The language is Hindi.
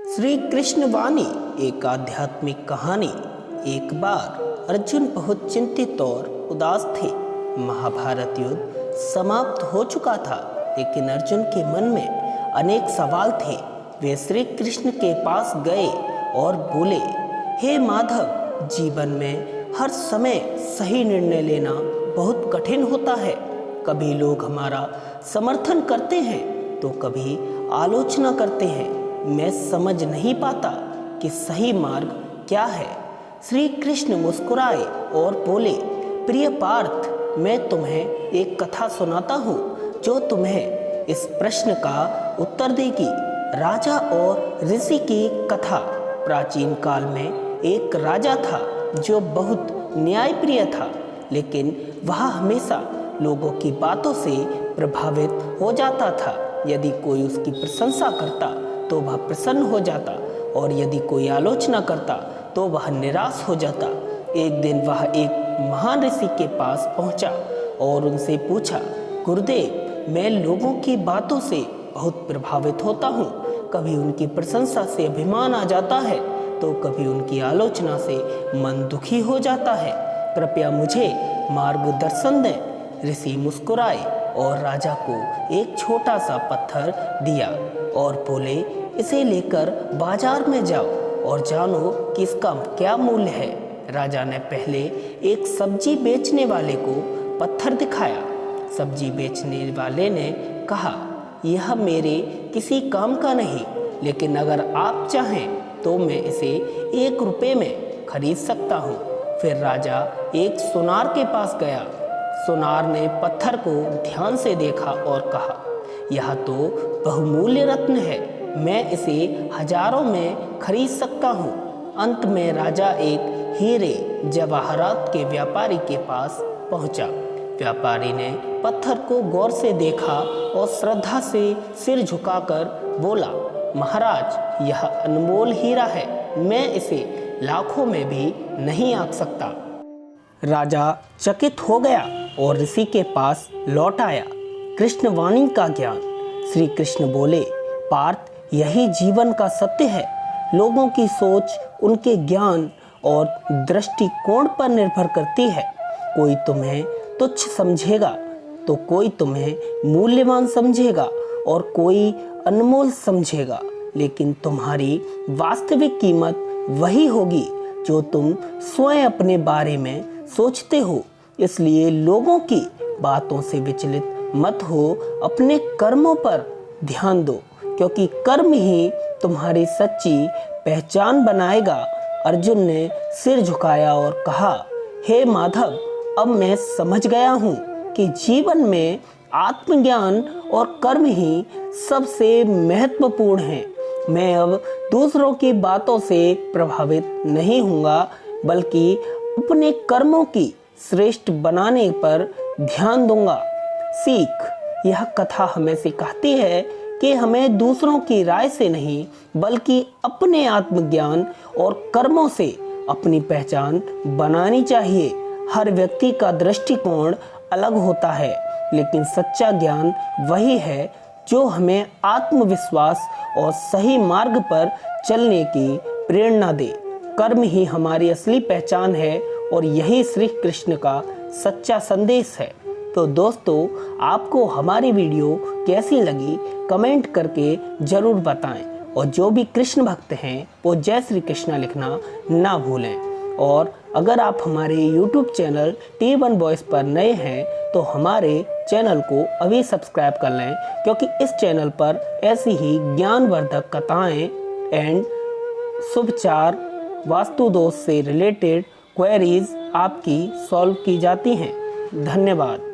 श्री कृष्ण वाणी एक आध्यात्मिक कहानी। एक बार अर्जुन बहुत चिंतित और उदास थे। महाभारत युद्ध समाप्त हो चुका था, लेकिन अर्जुन के मन में अनेक सवाल थे। वे श्री कृष्ण के पास गए और बोले, हे माधव, जीवन में हर समय सही निर्णय लेना बहुत कठिन होता है। कभी लोग हमारा समर्थन करते हैं तो कभी आलोचना करते हैं। मैं समझ नहीं पाता कि सही मार्ग क्या है। श्री कृष्ण मुस्कुराए और बोले, प्रिय पार्थ, मैं तुम्हें एक कथा सुनाता हूँ जो तुम्हें इस प्रश्न का उत्तर देगी। राजा और ऋषि की कथा। प्राचीन काल में एक राजा था जो बहुत न्यायप्रिय था, लेकिन वह हमेशा लोगों की बातों से प्रभावित हो जाता था। यदि कोई उसकी प्रशंसा करता तो वह प्रसन्न हो जाता, और यदि कोई आलोचना करता तो वह निराश हो जाता। एक दिन वह एक महान ऋषि के पास पहुंचा और उनसे पूछा, गुरुदेव, मैं लोगों की बातों से बहुत प्रभावित होता हूँ। कभी उनकी प्रशंसा से अभिमान आ जाता है तो कभी उनकी आलोचना से मन दुखी हो जाता है। कृपया मुझे मार्गदर्शन दें। ऋषि मुस्कुराए और राजा को एक छोटा सा पत्थर दिया और बोले, इसे लेकर बाजार में जाओ और जानो कि इसका क्या मूल्य है। राजा ने पहले एक सब्जी बेचने वाले को पत्थर दिखाया। सब्जी बेचने वाले ने कहा, यह मेरे किसी काम का नहीं, लेकिन अगर आप चाहें तो मैं इसे 1 रुपये में खरीद सकता हूँ। फिर राजा एक सुनार के पास गया। सुनार ने पत्थर को ध्यान से देखा और कहा, यह तो बहुमूल्य रत्न है, मैं इसे हजारों में खरीद सकता हूँ। अंत में राजा एक हीरे जवाहरात के व्यापारी के पास पहुँचा। व्यापारी ने पत्थर को गौर से देखा और श्रद्धा से सिर झुकाकर बोला, महाराज, यह अनमोल हीरा है, मैं इसे लाखों में भी नहीं आंक सकता। राजा चकित हो गया और ऋषि के पास लौट आया। कृष्ण वाणी का ज्ञान। श्री कृष्ण बोले, पार्थ, यही जीवन का सत्य है। लोगों की सोच उनके ज्ञान और दृष्टिकोण पर निर्भर करती है। कोई तुम्हें तुच्छ समझेगा तो कोई तुम्हें मूल्यवान समझेगा और कोई अनमोल समझेगा, लेकिन तुम्हारी वास्तविक कीमत वही होगी जो तुम स्वयं अपने बारे में सोचते हो। इसलिए लोगों की बातों से विचलित मत हो, अपने कर्मों पर ध्यान दो, क्योंकि कर्म ही तुम्हारी सच्ची पहचान बनाएगा। अर्जुन ने सिर झुकाया और कहा, हे माधव, अब मैं समझ गया हूँ कि जीवन में आत्मज्ञान और कर्म ही सबसे महत्वपूर्ण हैं। मैं अब दूसरों की बातों से प्रभावित नहीं होऊंगा, बल्कि अपने कर्मों की श्रेष्ठ बनाने पर ध्यान दूंगा। सीख। यह कथा हमें सिखाती है कि हमें दूसरों की राय से नहीं, बल्कि अपने आत्मज्ञान और कर्मों से अपनी पहचान बनानी चाहिए। हर व्यक्ति का दृष्टिकोण अलग होता है, लेकिन सच्चा ज्ञान वही है जो हमें आत्मविश्वास और सही मार्ग पर चलने की प्रेरणा दे। कर्म ही हमारी असली पहचान है और यही श्री कृष्ण का सच्चा संदेश है। तो दोस्तों, आपको हमारी वीडियो कैसी लगी कमेंट करके ज़रूर बताएं, और जो भी कृष्ण भक्त हैं वो जय श्री कृष्णा लिखना ना भूलें। और अगर आप हमारे YouTube चैनल T1 Boys पर नए हैं तो हमारे चैनल को अभी सब्सक्राइब कर लें, क्योंकि इस चैनल पर ऐसी ही ज्ञानवर्धक कथाएं एंड शुभचार, वास्तु दोष से रिलेटेड क्वेरीज आपकी सॉल्व की जाती हैं। धन्यवाद।